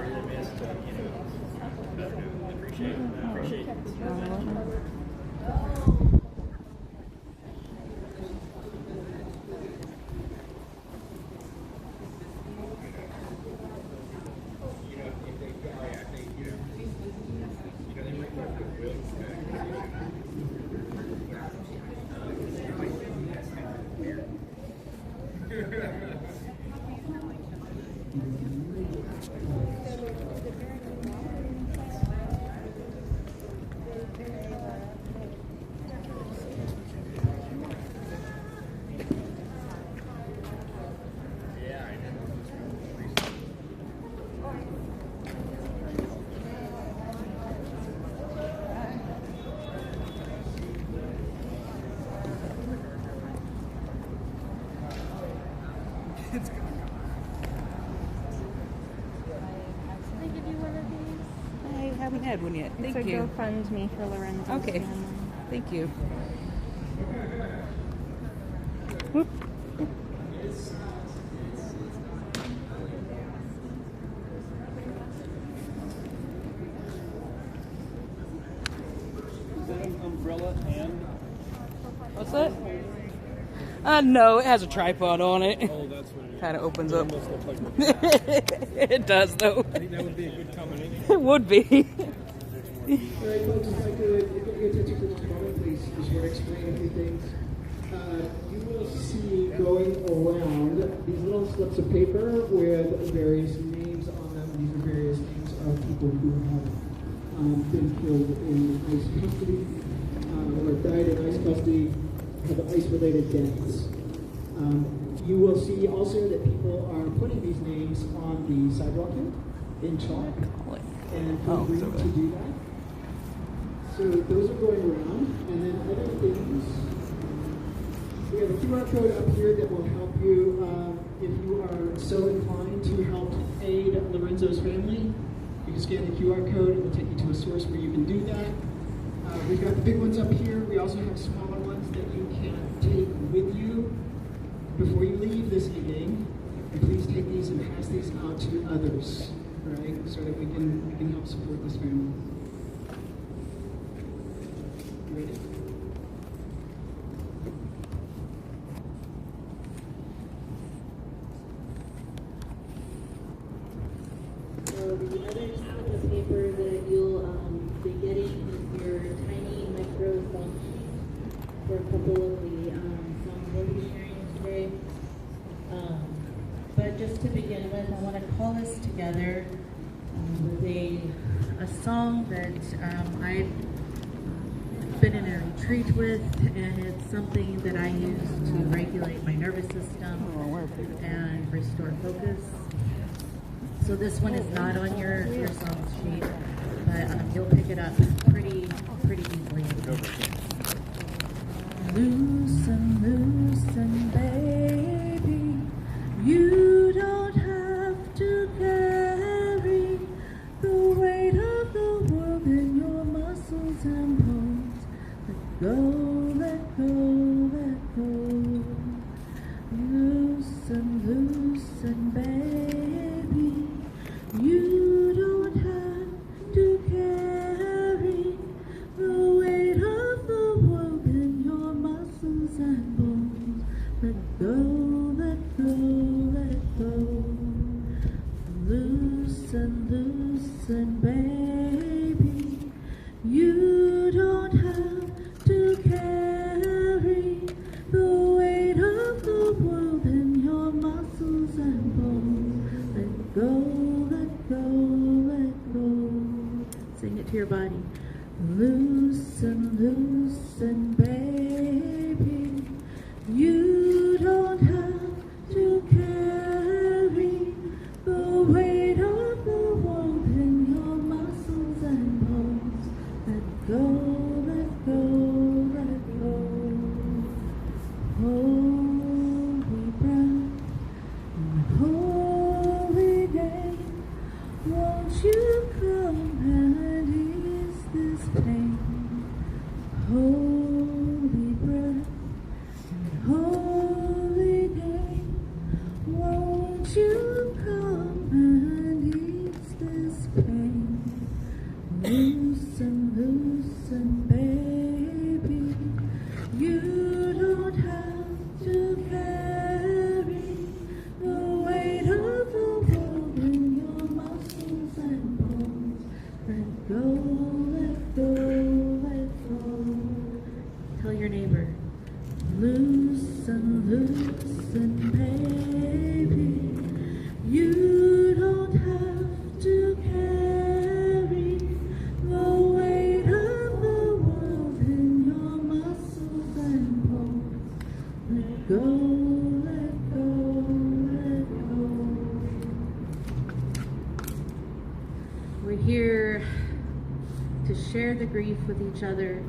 really missed, appreciate it. I haven't had one yet. Thank it's you. a GoFundMe for Lorenzo's Okay. family. Thank you. Whoop. Is that an umbrella and? What's that? No, it has a tripod on it. Oh, that's what it is. Kind of opens It up. almost looks like It does, though. I think that would be a good combination. It would be. All right, folks, if I could get your attention for just a moment, please, just want to explain a few things. You will see going around these little slips of paper with various names on them. These are various names of people who have been killed in ICE custody, or died in ICE custody, have ICE-related deaths. You will see also that people are putting these names on the sidewalk here in chalk, and feel free to do that. So those are going around, and then other things. We have a QR code up here that will help you if you are so inclined to help aid Lorenzo's family. You can scan the QR code, it will take you to a source where you can do that. We've got the big ones up here. We also have smaller ones that you can take with you before you leave this evening. And please take these and pass these out to others, right? So that we can help support this family. Ready? So the other slip of paper that you'll be getting is your tiny micro song sheet for a couple of the songs we'll be sharing today. But just to begin with, I want to call us together with a song that I've been in a retreat with, and it's something that I use to regulate my nervous system and restore focus. So this one is not on your song sheet, but you'll pick it up pretty easily. Loosen, loosen, baby, you don't have to carry the weight of the world in your muscles and bones. Let go, let go, let go. Loosen, loosen, baby, you don't have to carry the weight of the world in your muscles and bones. listen, baby. You don't have to carry the weight of the world in your muscles and bones. Let go, let go, let go. We're here to share the grief with each other,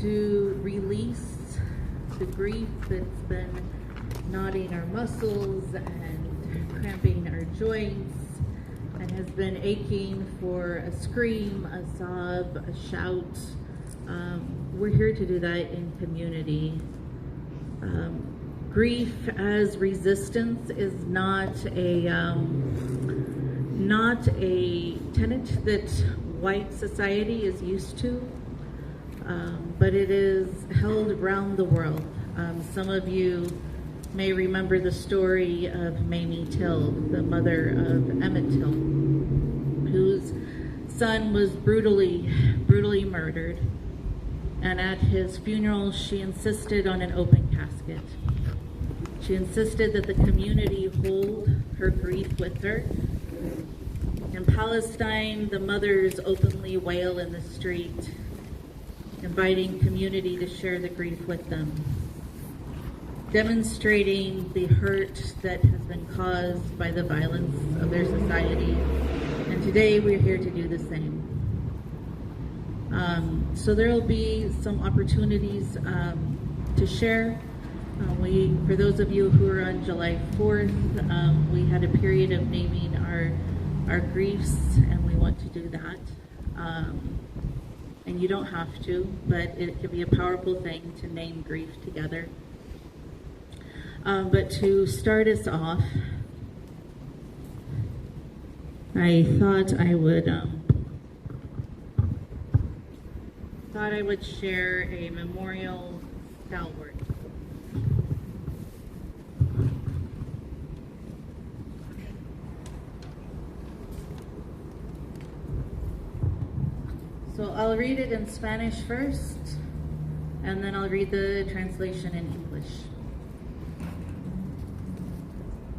to release the grief that's been knotting our muscles and cramping our joints and has been aching for a scream, a sob, a shout. We're here to do that in community. Grief as resistance is not a tenet that white society is used to. But it is held around the world. Some of you may remember the story of Mamie Till, the mother of Emmett Till, whose son was brutally murdered. And at his funeral, she insisted on an open casket. She insisted that the community hold her grief with her. In Palestine, the mothers openly wail in the street, inviting community to share the grief with them, demonstrating the hurt that has been caused by the violence of their society. And today we're here to do the same. So there will be some opportunities to share. For those of you who are on July 4th, we had a period of naming our griefs, and we want to do that. And you don't have to, but it can be a powerful thing to name grief together. But to start us off, I thought I would share a memorial stalwart. So I'll read it in Spanish first, and then I'll read the translation in English.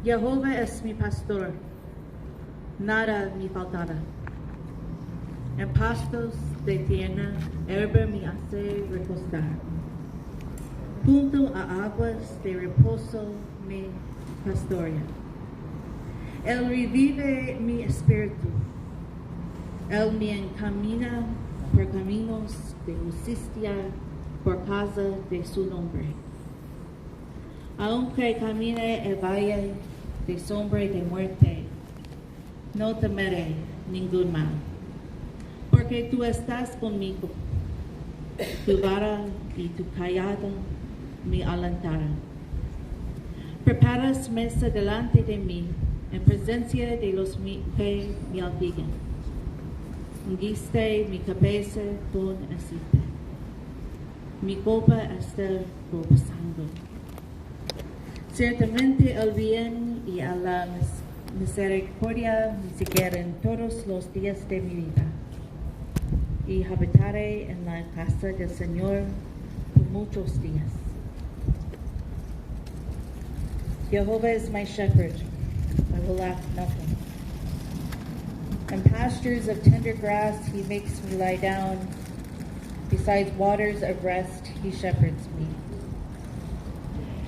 Jehová es mi pastor, nada me faltará. En pastos de tierra, herba me hace recostar. Junto a aguas de reposo me pastorea. Él revive mi espíritu. Él me encamina por caminos de justicia por causa de su nombre. Aunque camine el valle de sombra de muerte, no temeré ningún mal, porque tú estás conmigo. Tu vara y tu callado me alentarán. Preparas mesa delante de mí, en presencia de los que me altiguen. Ungiste mi cabeza con aceite. Mi copa está rebosando. Ciertamente el bien y a la misericordia me siguen todos los días de mi vida. Y habitaré en la casa del Señor por muchos días. Jehovah is my shepherd, I will lack nothing. In pastures of tender grass he makes me lie down. Beside waters of rest he shepherds me.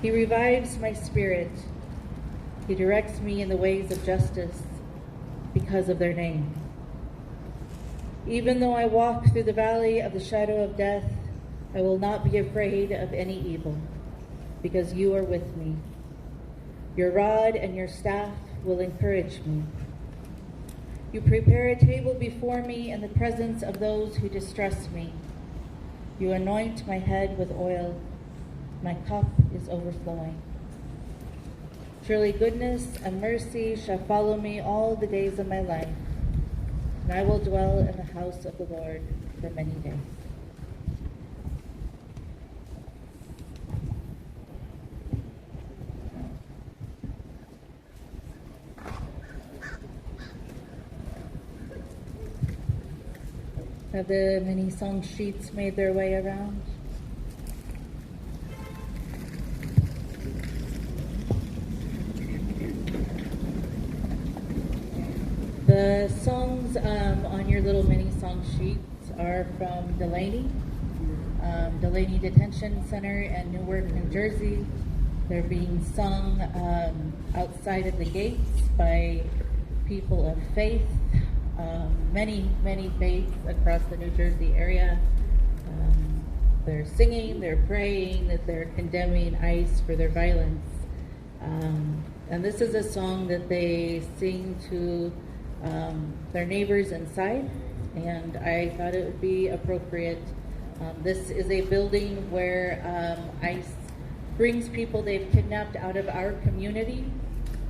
He revives my spirit. He directs me in the ways of justice because of their name. Even though I walk through the valley of the shadow of death, I will not be afraid of any evil, because you are with me. Your rod and your staff will encourage me. You prepare a table before me in the presence of those who distress me. You anoint my head with oil. My cup is overflowing. Surely goodness and mercy shall follow me all the days of my life, and I will dwell in the house of the Lord for many days. Have the many song sheets made their way around? The songs on your little mini song sheets are from Delaney Detention Center in Newark, New Jersey. They're being sung outside of the gates by people of faith, many faiths across the New Jersey area. They're singing, they're praying, that they're condemning ICE for their violence. And this is a song that they sing to their neighbors inside, and I thought it would be appropriate. This is a building where ICE brings people they've kidnapped out of our community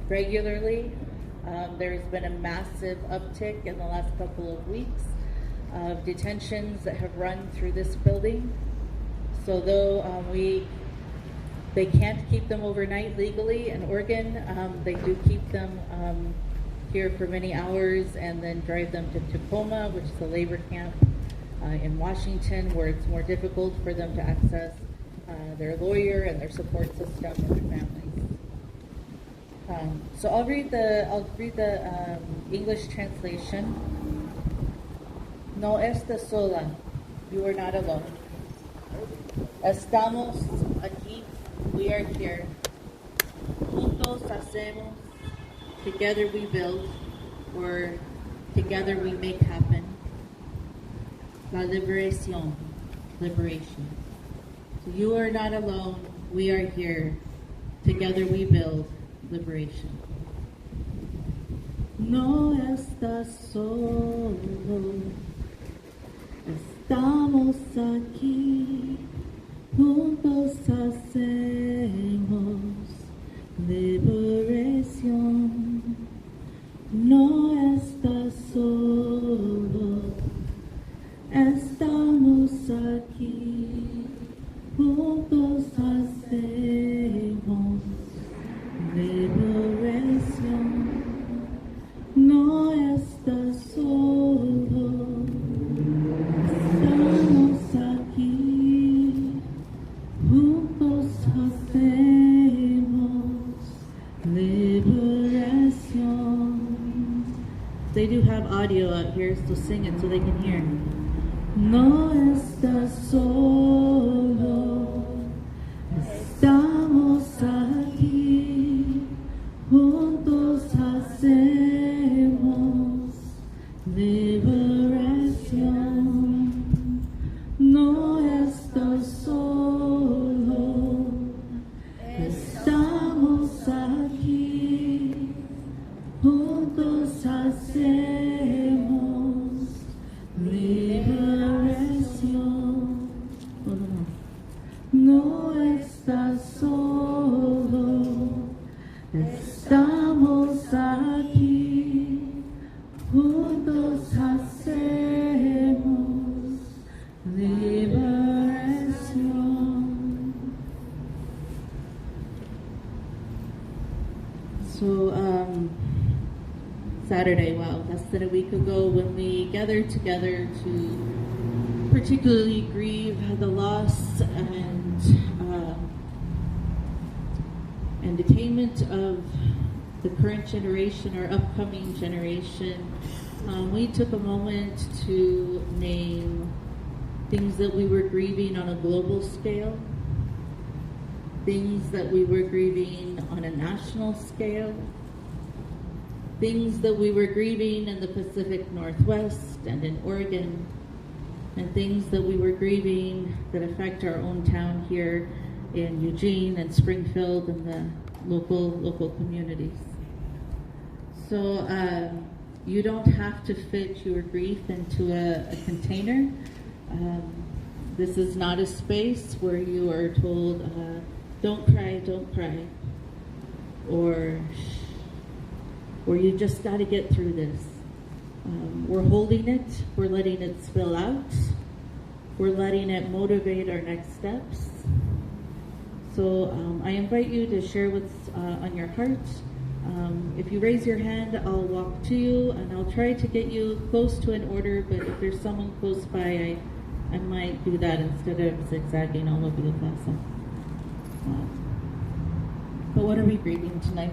regularly. There's been a massive uptick in the last couple of weeks of detentions that have run through this building. So though they can't keep them overnight legally in Oregon, they do keep them here for many hours and then drive them to Tacoma, which is a labor camp in Washington, where it's more difficult for them to access their lawyer and their support system and their families. So I'll read the English translation. No estás sola. You are not alone. Estamos aquí. We are here. Juntos hacemos. Together we build, or together we make happen. La liberación. Liberation. So you are not alone. We are here. Together we build. Liberation. No estás solo. Estamos aquí. Juntos hacemos liberación. No estás solo. Estamos aquí. Juntos hacemos liberación. No estás solo. Estamos aquí. Juntos hacemos liberación. They do have audio out here, so sing it so they can hear. No estás solo. Estamos aquí. Juntos hacemos liberación. No estás solo. Estamos aquí. Juntos hacemos liberación. No estás solo. Estamos aquí, juntos hacemos liberación. So, Saturday, wow, less than a week ago, when we gathered together to particularly grieve the loss and attainment of the current generation or upcoming generation, we took a moment to name things that we were grieving on a global scale, things that we were grieving on a national scale, things that we were grieving in the Pacific Northwest and in Oregon, and things that we were grieving that affect our own town here in Eugene and Springfield and the local communities. So you don't have to fit your grief into a container. This is not a space where you are told, don't cry, or you just got to get through this. We're holding it, we're letting it spill out, we're letting it motivate our next steps. So I invite you to share what's on your heart. If you raise your hand, I'll walk to you and I'll try to get you close to an order, but if there's someone close by, I might do that instead of zigzagging all over the plaza. But what are we grieving tonight?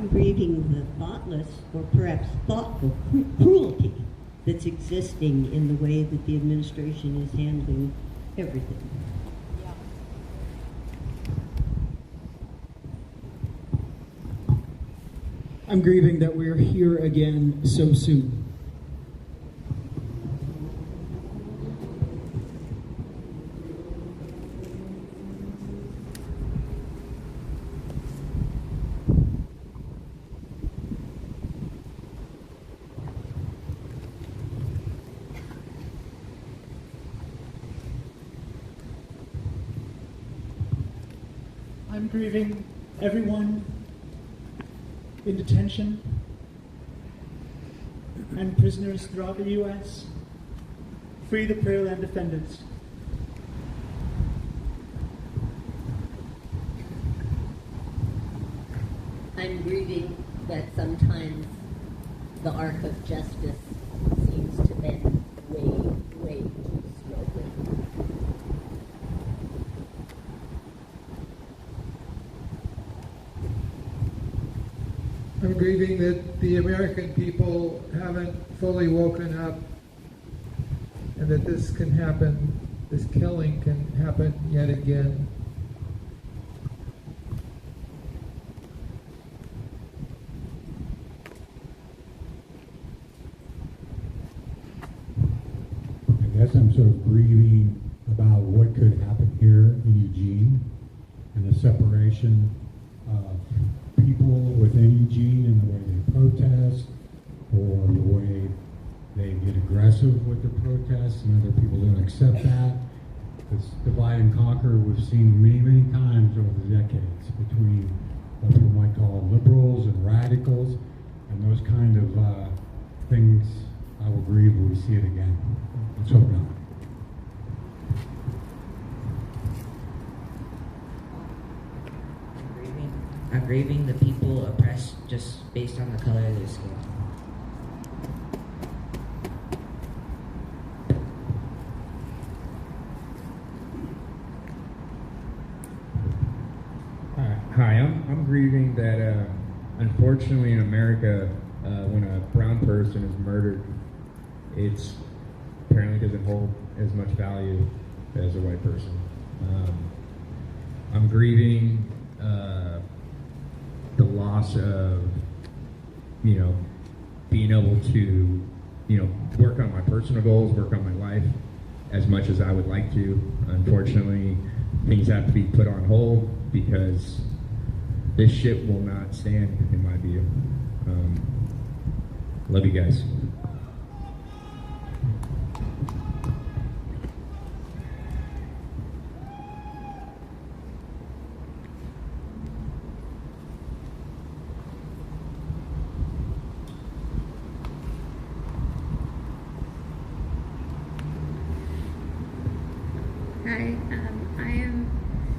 I'm grieving the thoughtless or perhaps thoughtful cruelty that's existing in the way that the administration is handling everything. I'm grieving that we're here again so soon. I'm grieving everyone in detention and prisoners throughout the U.S. Free the Prairieland defendants. I'm grieving that sometimes the arc of justice seems to bend way too slowly. I'm grieving that the American people haven't fully woken up and that this can happen, this killing can happen yet again. I guess I'm sort of grieving about what could happen here in Eugene and the separation of people within Eugene and the way they protest or the way they get aggressive with the protests and other people don't accept that. This divide and conquer we've seen many times over the decades between what people might call liberals and radicals, and those kind of things I will grieve when we see it again. Let's hope not. I'm grieving the people oppressed just based on the color of their skin. Hi, I'm grieving that unfortunately in America, when a brown person is murdered, it's apparently doesn't hold as much value as a white person. I'm grieving the loss of, being able to, work on my personal goals, work on my life as much as I would like to. Unfortunately, things have to be put on hold because this ship will not stand, in my view. Love you guys. Hi, I am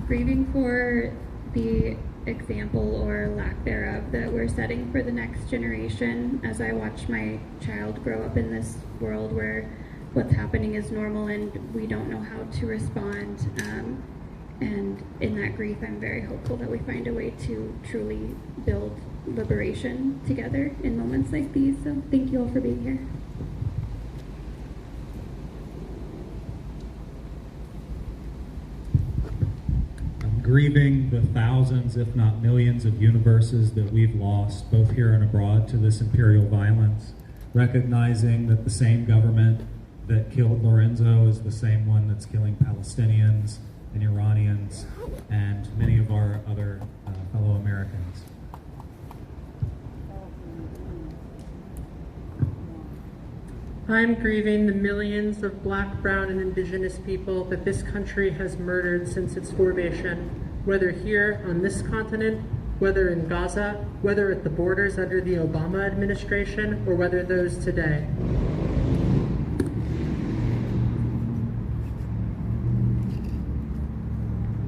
grieving for the example or lack thereof that we're setting for the next generation as I watch my child grow up in this world where what's happening is normal and we don't know how to respond. And in that grief, I'm very hopeful that we find a way to truly build liberation together in moments like these. So thank you all for being here. Grieving the thousands, if not millions, of universes that we've lost, both here and abroad, to this imperial violence, recognizing that the same government that killed Lorenzo is the same one that's killing Palestinians and Iranians and many of our other fellow Americans. I'm grieving the millions of Black, brown, and indigenous people that this country has murdered since its formation, whether here on this continent, whether in Gaza, whether at the borders under the Obama administration, or whether those today.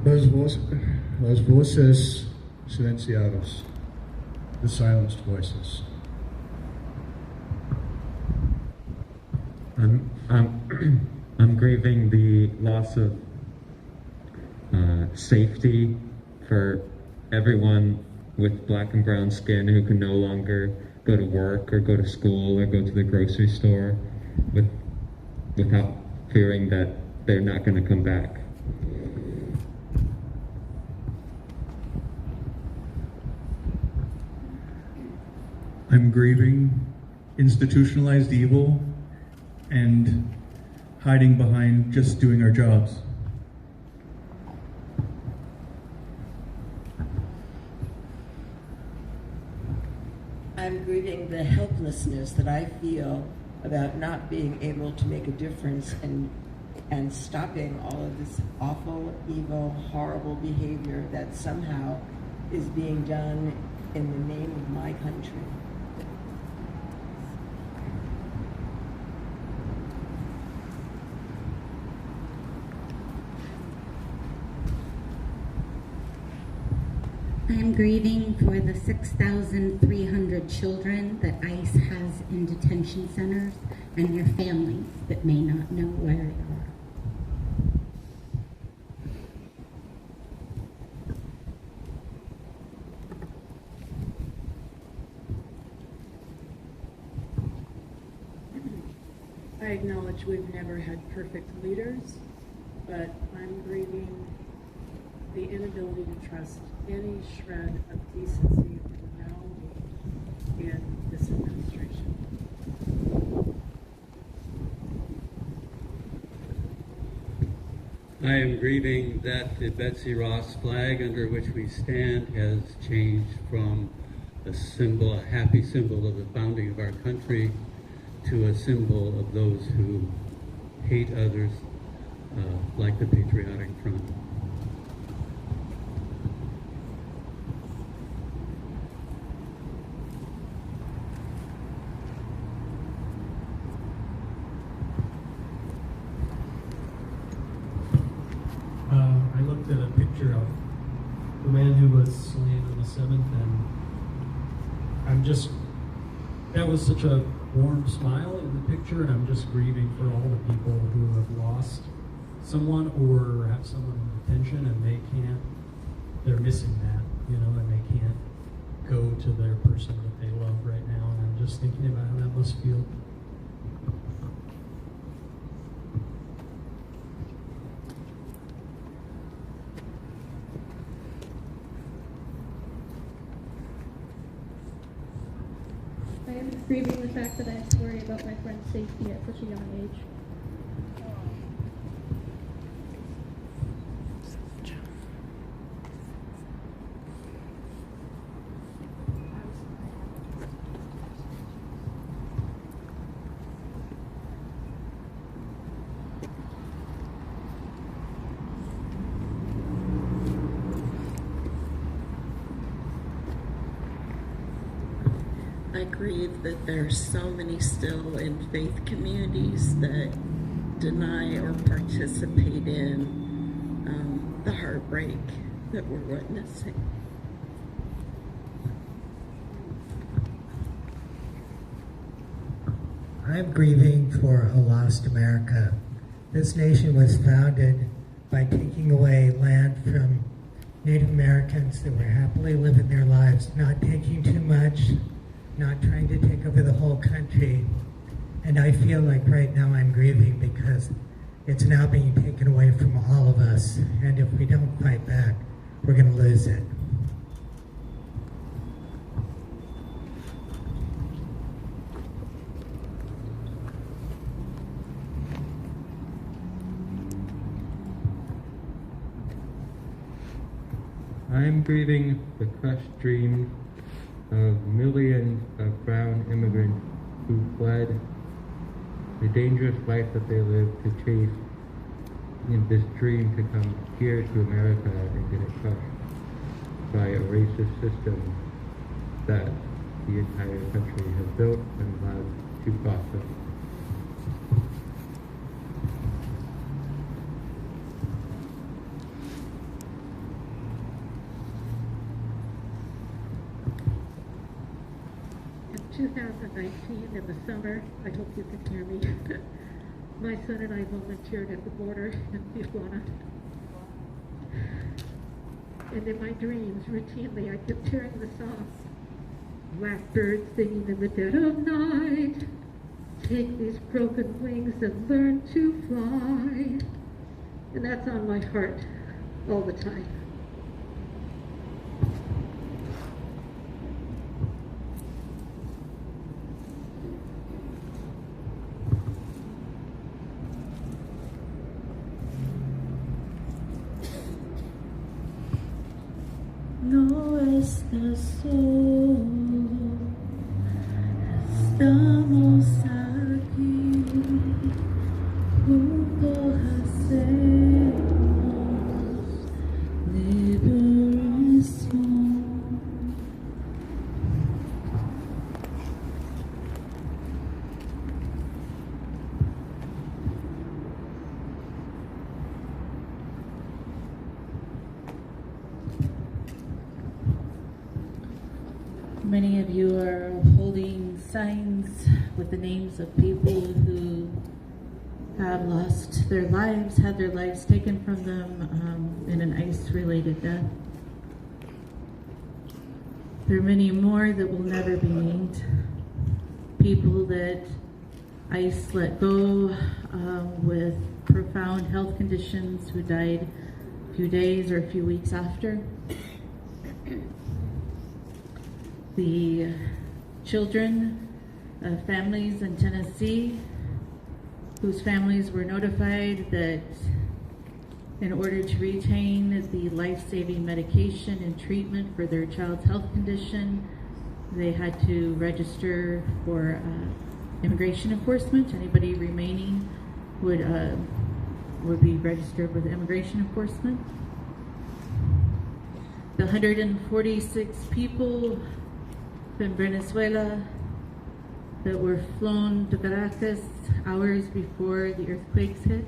Las voces silenciadas, the silenced voices. I'm grieving the loss of safety for everyone with black and brown skin who can no longer go to work or go to school or go to the grocery store without fearing that they're not going to come back. I'm grieving institutionalized evil and hiding behind just doing our jobs. I'm grieving the helplessness that I feel about not being able to make a difference and stopping all of this awful, evil, horrible behavior that somehow is being done in the name of my country. I'm grieving for the 6,300 children that ICE has in detention centers and their families that may not know where they are. I acknowledge we've never had perfect leaders, but I'm grieving the inability to trust any shred of decency or morality in this administration. I am grieving that the Betsy Ross flag under which we stand has changed from a symbol, a happy symbol of the founding of our country, to a symbol of those who hate others, like the Patriotic Front. I looked at a picture of the man who was slain on the 7th, and that was such a warm smile in the picture, and I'm just grieving for all the people who have lost someone or have someone in detention, and they're missing that, and they can't go to their person that they love right now, and I'm just thinking about how that must feel. I am grieving the fact that I have to worry about my friend's safety at such a young age. I grieve that there are so many still in faith communities that deny or participate in the heartbreak that we're witnessing. I'm grieving for a lost America. This nation was founded by taking away land from Native Americans that were happily living their lives, not taking too much, not trying to take over the whole country. And I feel like right now I'm grieving because it's now being taken away from all of us. And if we don't fight back, we're going to lose it. I'm grieving the crushed dreams of millions of brown immigrants who fled the dangerous life that they lived to chase this dream to come here to America and get it crushed by a racist system that the entire country has built and allowed to prosper. In 2019, in the summer, I hope you can hear me, my son and I volunteered at the border in Tijuana. And in my dreams, routinely, I kept hearing the song. Blackbirds singing in the dead of night. Take these broken wings and learn to fly. And that's on my heart all the time. No estás solo, estamos aquí, juntos hacemos liberación. Many of you are holding signs with the names of people who have lost their lives, had their lives taken from them in an ICE-related death. There are many more that will never be named. People that ICE let go with profound health conditions who died a few days or a few weeks after. The children of families in Tennessee whose families were notified that in order to retain the life-saving medication and treatment for their child's health condition, they had to register for immigration enforcement. Anybody remaining would be registered with immigration enforcement. The 146 people from Venezuela that were flown to Caracas hours before the earthquakes hit.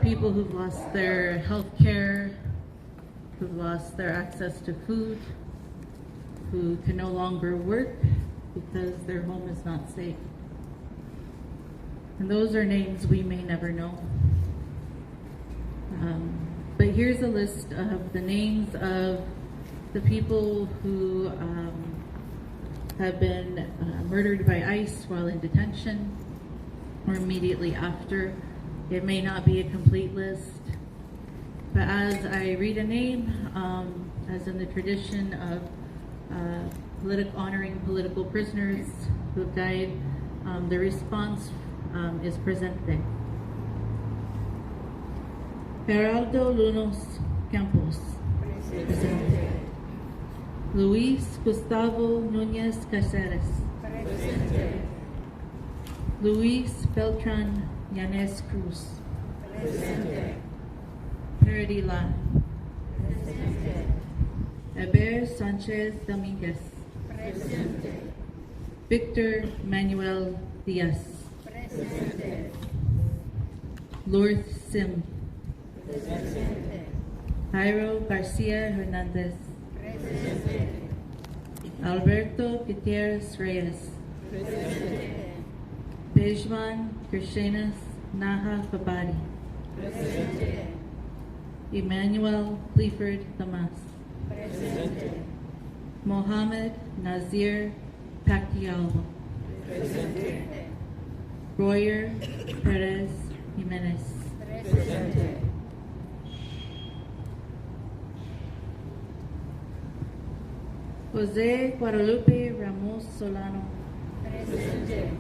People who've lost their health care, who've lost their access to food, who can no longer work because their home is not safe. And those are names we may never know. But here's a list of the names of the people who have been murdered by ICE while in detention or immediately after. It may not be a complete list, but as I read a name, as in the tradition of honoring political prisoners who have died, the response is presente. Geraldo Lunos Campos. Presente. Luis Gustavo Núñez Cáceres. Presente. Luis Beltran Yanez Cruz. Presente. Perdila. Presente. Eber Sánchez Domínguez. Presente. Victor Manuel Díaz. Presente. Lourdes Sim. Presente. Jairo García Hernández. Presente. Alberto Gutierrez Reyes. Presente. Pejman Krishenas Naha Fabari. Presente. Emmanuel Clifford Tomas. Presente. Mohamed Nazir Pacquiao. Presente. Royer Perez Jimenez. Presente. Jose Guadalupe Ramos Solano. Presente.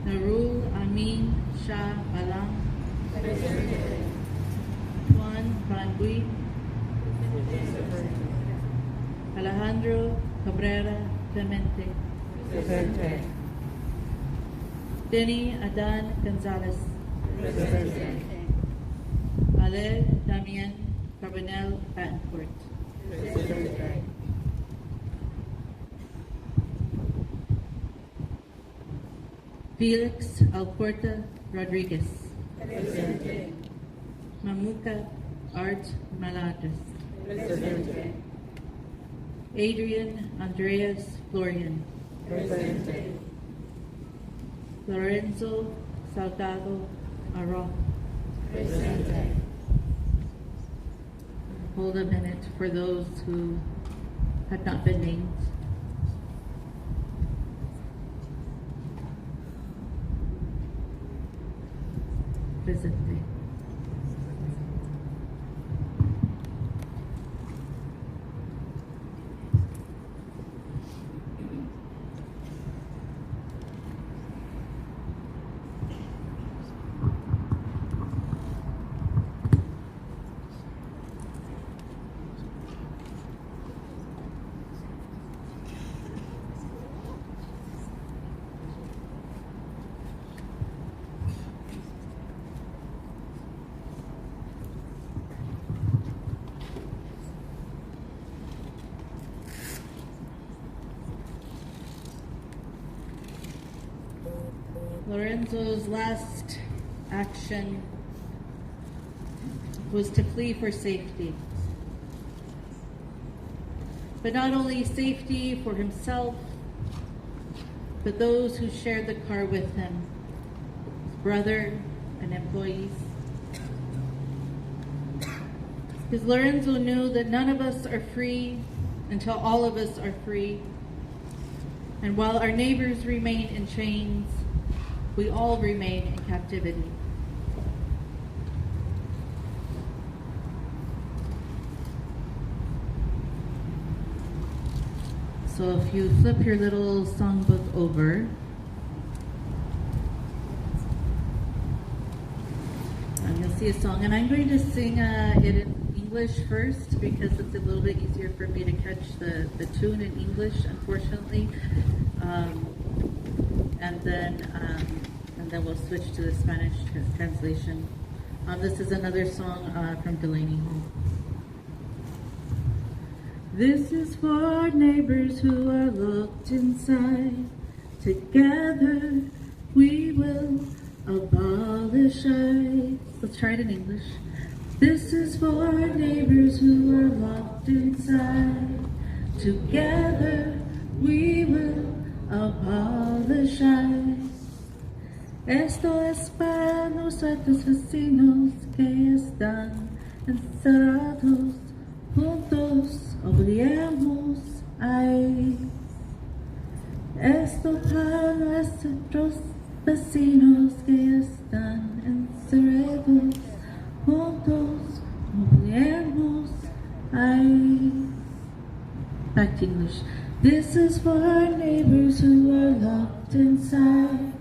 Narul Amin Shah Alam. Presente. Juan Van Bui. Alejandro Cabrera Clemente. Presente. Denny Adan Gonzalez. Presente. Ale Damien Carbonell Betancourt. Presente. Felix Alcorta Rodriguez. Presente. Mamuka Art Maladres. Presente. Adrian Andreas Florian. Presente. Lorenzo Salgado Araujo. Presente. Hold a minute for those who had not been named. Presente. Lorenzo's last action was to flee for safety. But not only safety for himself, but those who shared the car with him, his brother and employees. Because Lorenzo knew that none of us are free until all of us are free. And while our neighbors remain in chains, we all remain in captivity. So if you flip your little songbook over, you'll see a song, and I'm going to sing it in English first because it's a little bit easier for me to catch the tune in English, unfortunately, and then we'll switch to the Spanish translation. This is another song from Delaney Hall. This is for our neighbors who are locked inside. Together we will abolish ICE. Let's try it in English. This is for our neighbors who are locked inside. Together we will abolish ICE. Esto es para nuestros vecinos que están encerrados. Juntos obliemos ICE. Esto para nuestros vecinos que están encerrados. Juntos obliemos ICE. Back to English. This is for our neighbors who are locked inside.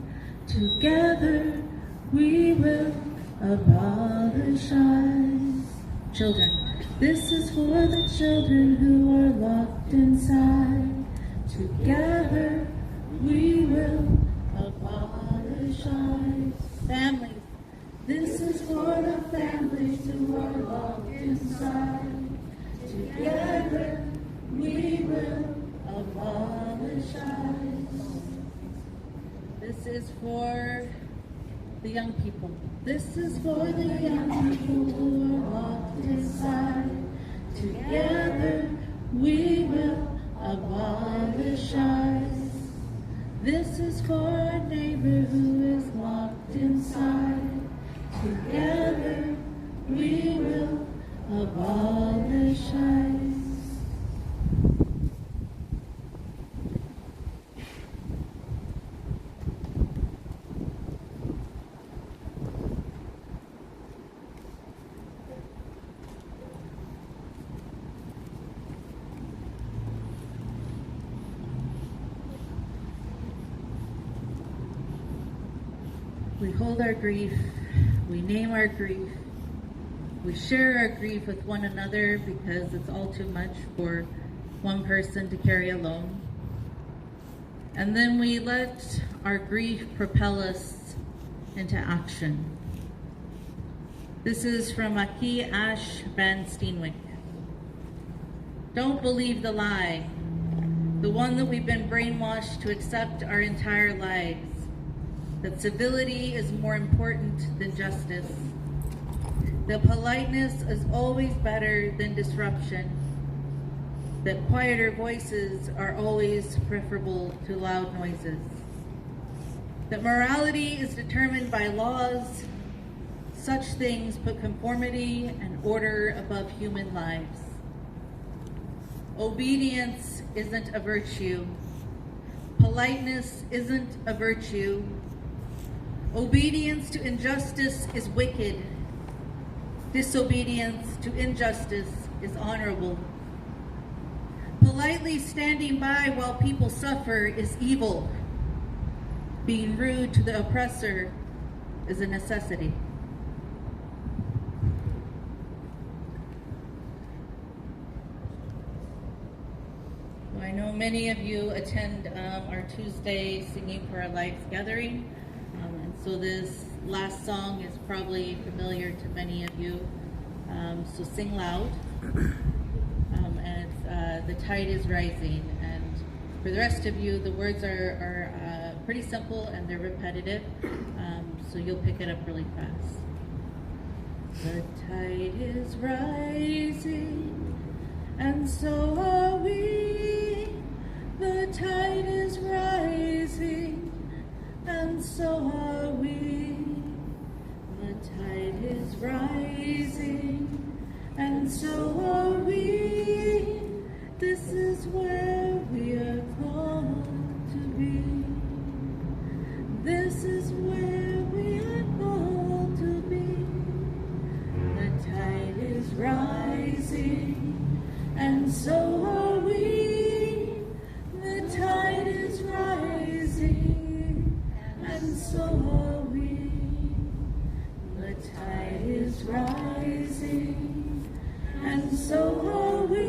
Together we will abolish ICE. Children, this is for the children who are locked inside. Together we will abolish ICE. Families, this is for the families who are locked inside. Together we will abolish ICE. This is for the young people. This is for the young people who are locked inside. Together we will abolish ICE. This is for our neighbor who is locked inside. Together we will abolish ICE. We hold our grief, we name our grief, we share our grief with one another because it's all too much for one person to carry alone. And then we let our grief propel us into action. This is from Aki Ash Van Steenwyk. Don't believe the lie, the one that we've been brainwashed to accept our entire lives. That civility is more important than justice. That politeness is always better than disruption. That quieter voices are always preferable to loud noises. That morality is determined by laws, Such things put conformity and order above human lives. Obedience isn't a virtue. Politeness isn't a virtue. Obedience to injustice is wicked. Disobedience to injustice is honorable. Politely standing by while people suffer is evil. Being rude to the oppressor is a necessity. Well, I know many of you attend our Tuesday Singing for Our Lives gathering, and so this last song is probably familiar to many of you, so sing loud. And the tide is rising, and for the rest of you, the words are pretty simple and they're repetitive, so you'll pick it up really fast. The tide is rising, and so are we. The tide is rising, and so are we. The tide is rising, and so are we. This is where we are called to be. This is where we are called to be. The tide is rising, and so are we. The tide is rising, and so are we. The tide is rising, and so are we.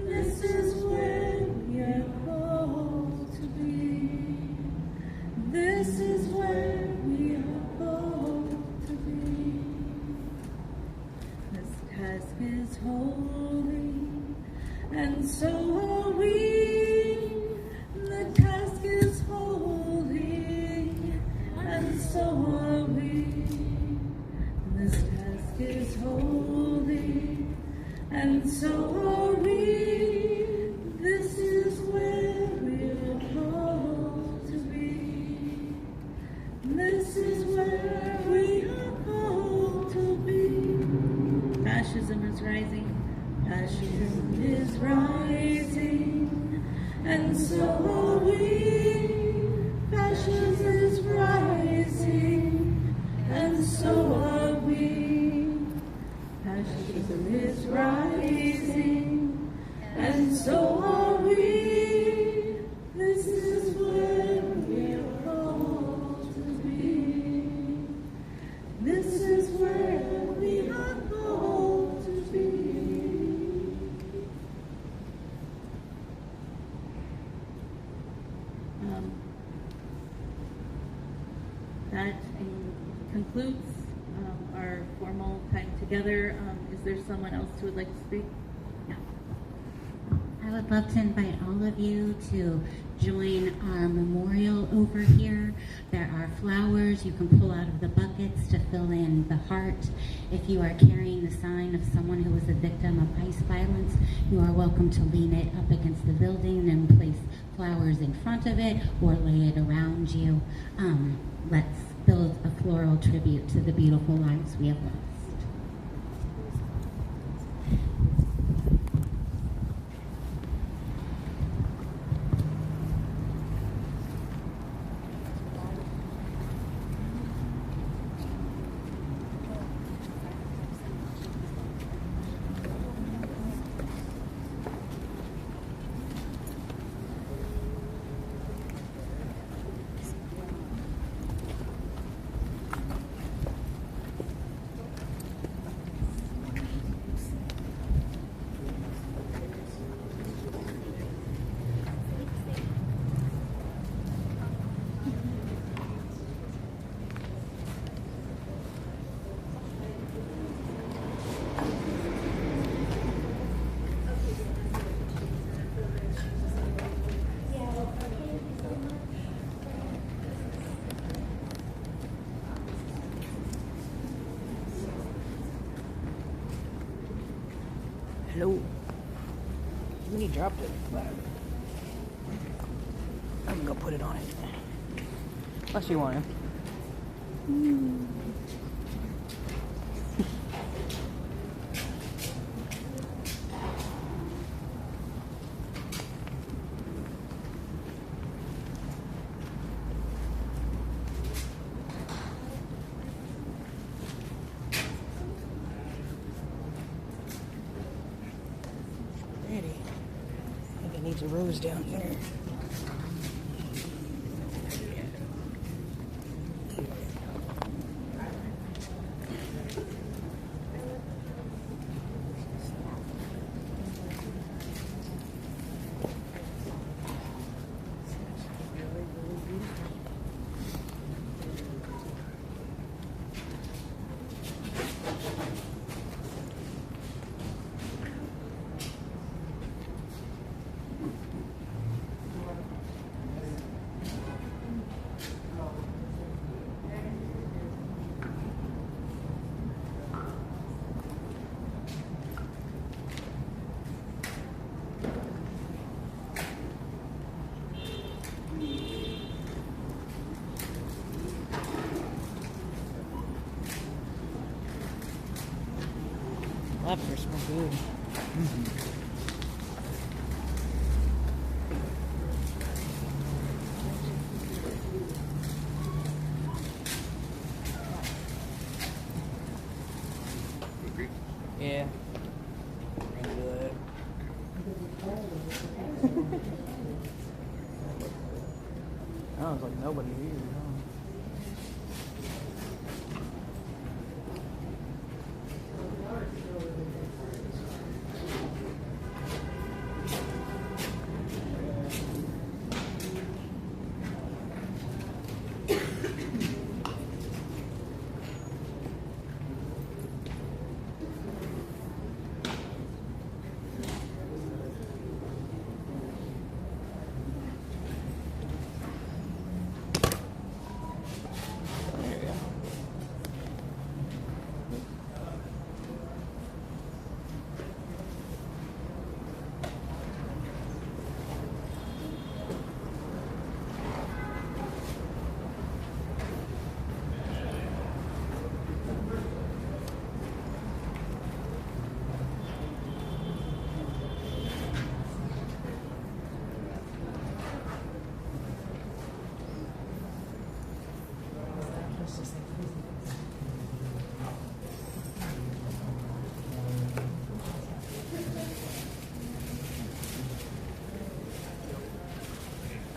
This is where we are called to be. This is where we are called to be. This task is holy, and so are we. The task is holy, and so are we. This task is holy, and so are we. This is where we are called to be. This is where we are called to be. Fascism is rising. Fascism is rising, and so are we. Fascism is rising, and so are we. Fascism is rising, and so are we. This is where we are called to be. This is where we are called to be. That concludes our formal time together. Is there someone else who would like to speak? I would love to invite all of you to join our memorial over here. There are flowers you can pull out of the buckets to fill in the heart. If you are carrying the sign of someone who was a victim of ICE violence, you are welcome to lean it up against the building and place flowers in front of it or lay it around you. Let's build a floral tribute to the beautiful lives we have lost. Hello. When he dropped it, I'm gonna put it on it. Unless you want him. There's a rose down here. Lavender smells good. Yeah. We're gonna do that. Sounds like nobody here, huh?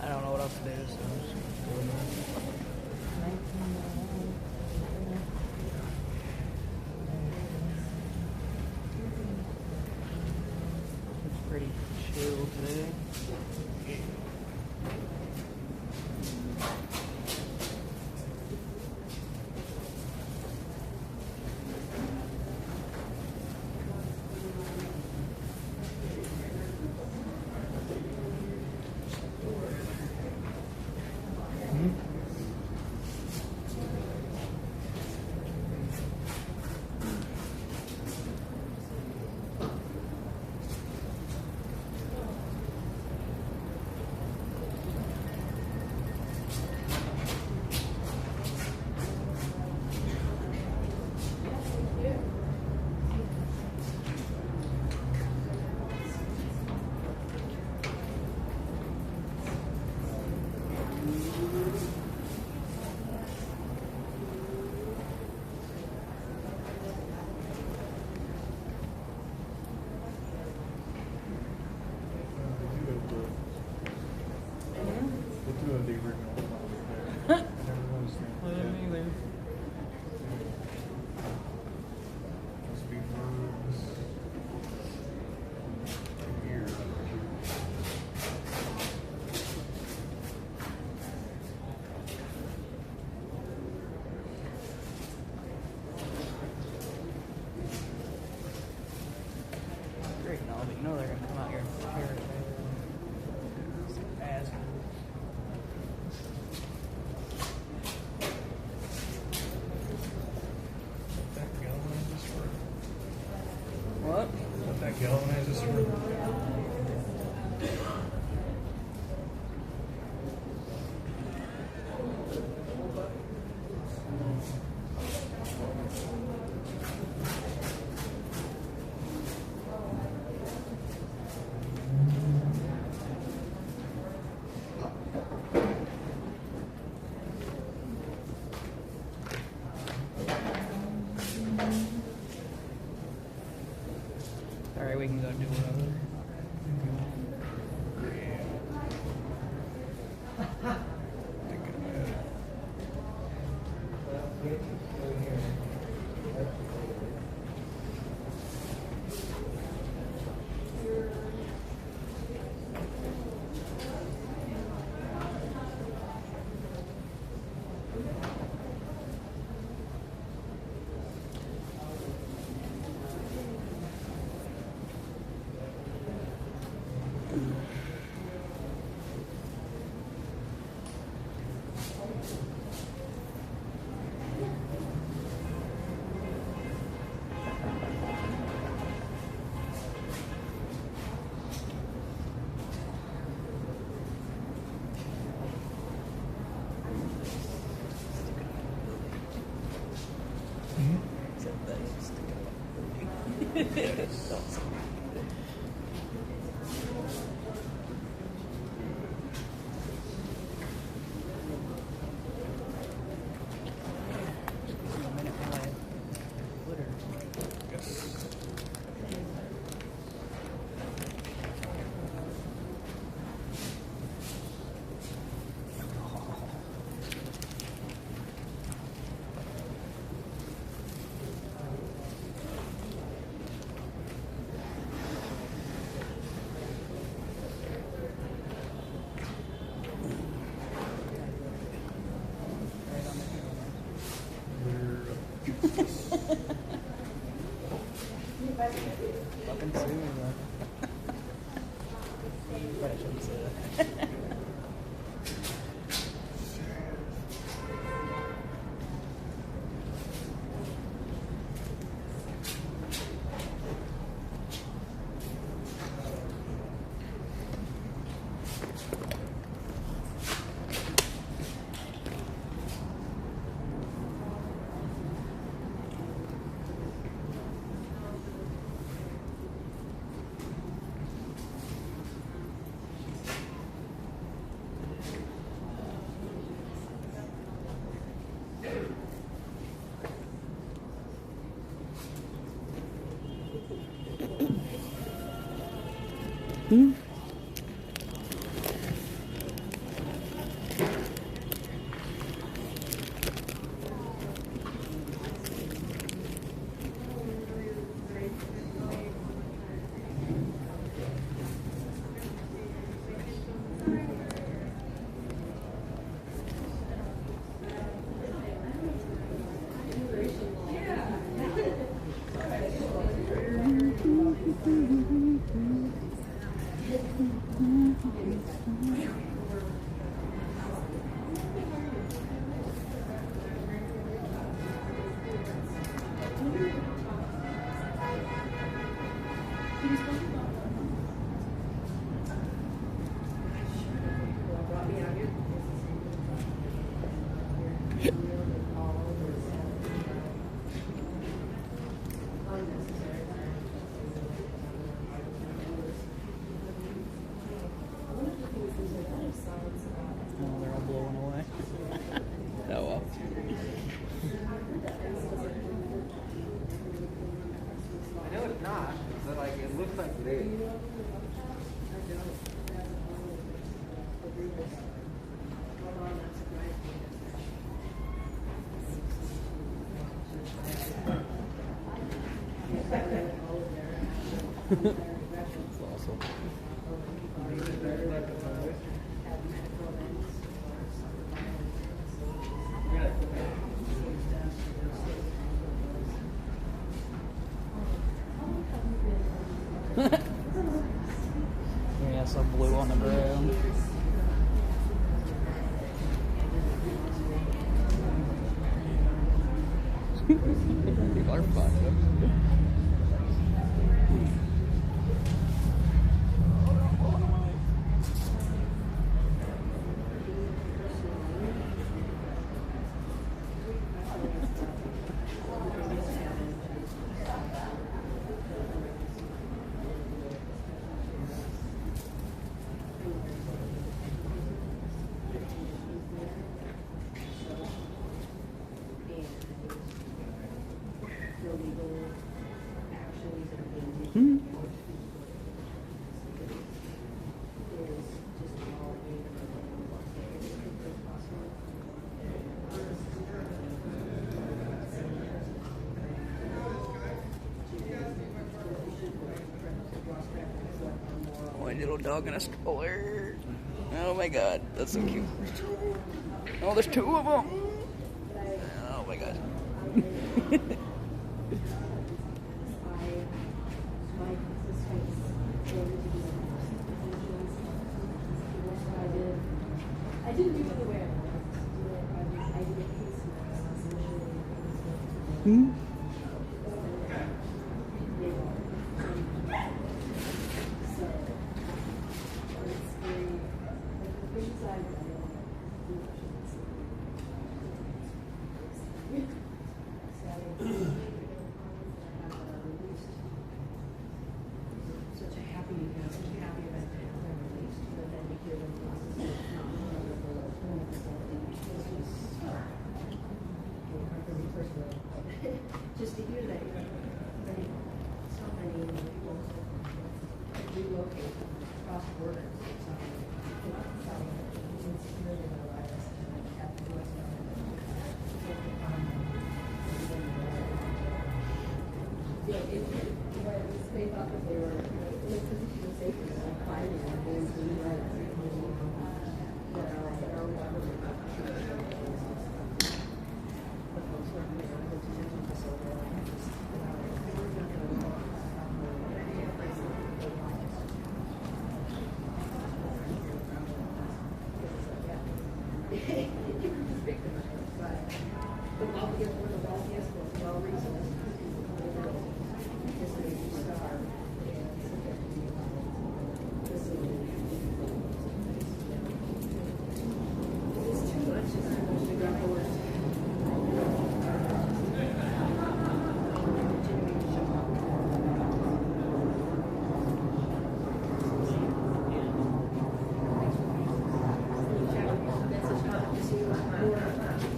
I don't know what else to do, so I'm just doing this. It's pretty chill today. Great, no, but you know they're gonna come out here and tear it fast. What? Let that galvanize this room. Alright, we can go do whatever. Fucking soon, but I shouldn't say that. They're all blowing away. Oh well. I know it's not, but like it looks like it is. That's awesome. Yeah, some blue on the ground. People are fucked. One little dog in a stroller. Oh my god, that's so cute. Oh, there's two of them. Oh my god. I didn't do it aware.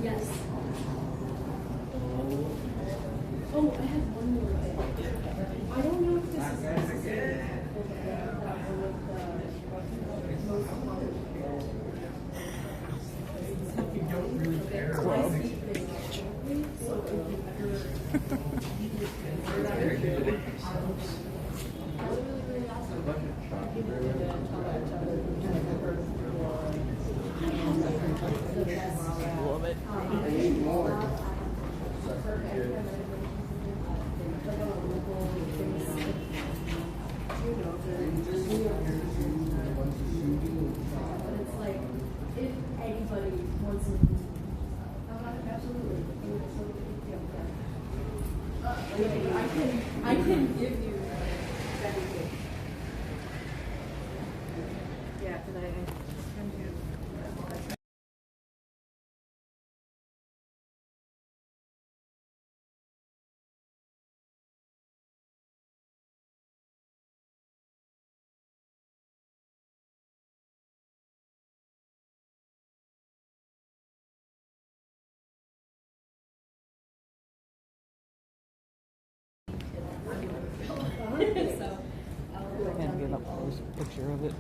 Yes. Oh, I have one more thing. I don't know if this is necessary. You don't really care. Love it. But it's like, if anybody wants to, absolutely. I can give you everything. Yeah, because I can do. I gotta get up close picture of it.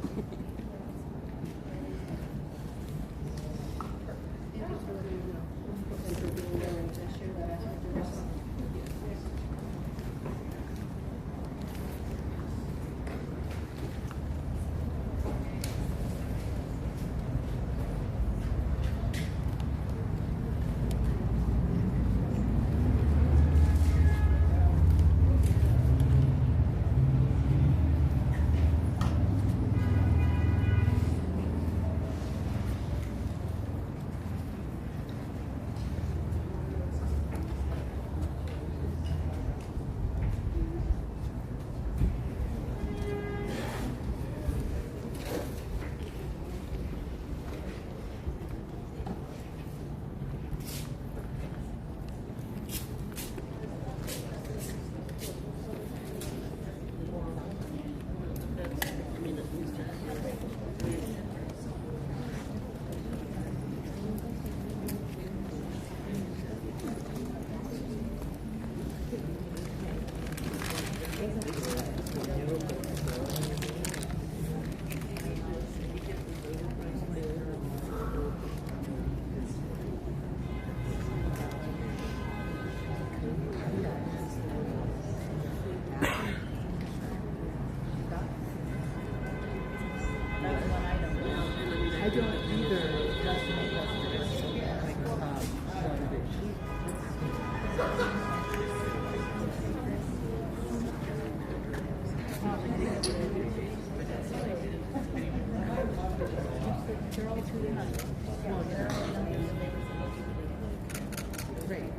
I don't either. Just to make us they're all too young. Well, they're all young. Right.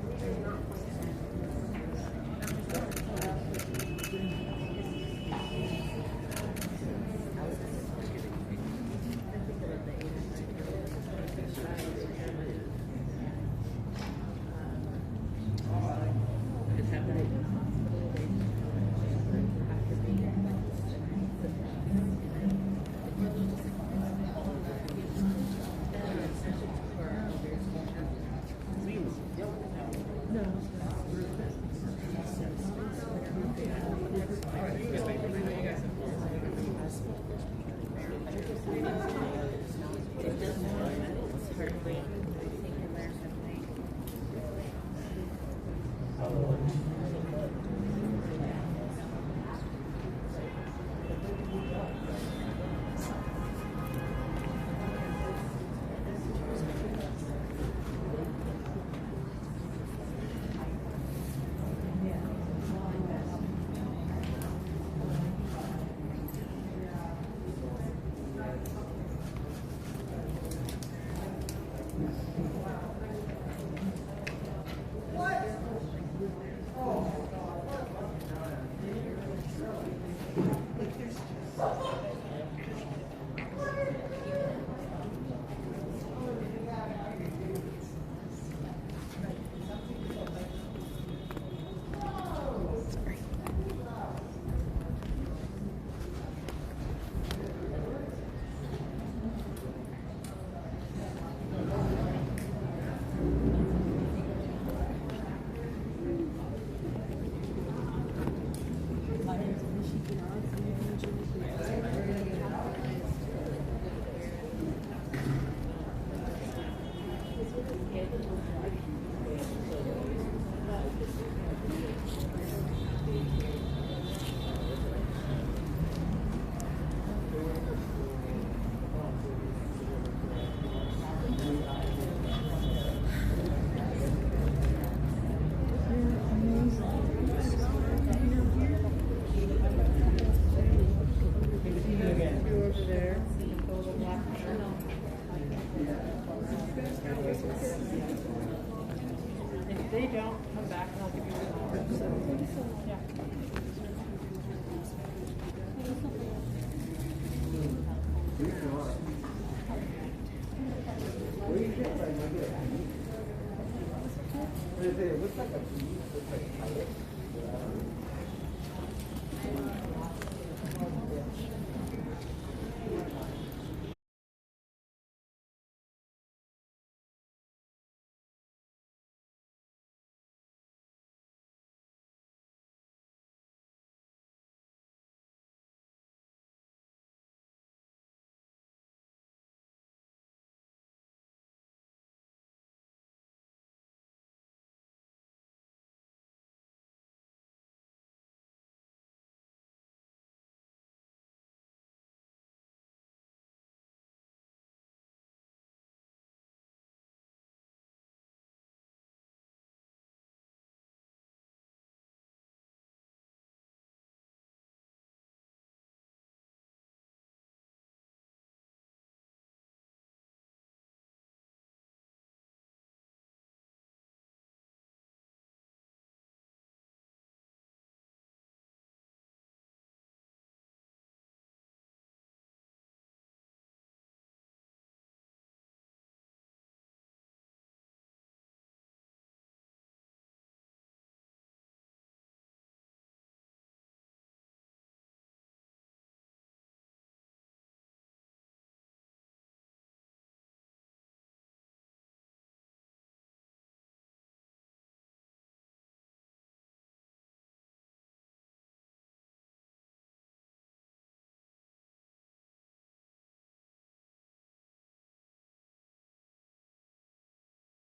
they don't, come back and I'll give you the number. Yeah. It looks like a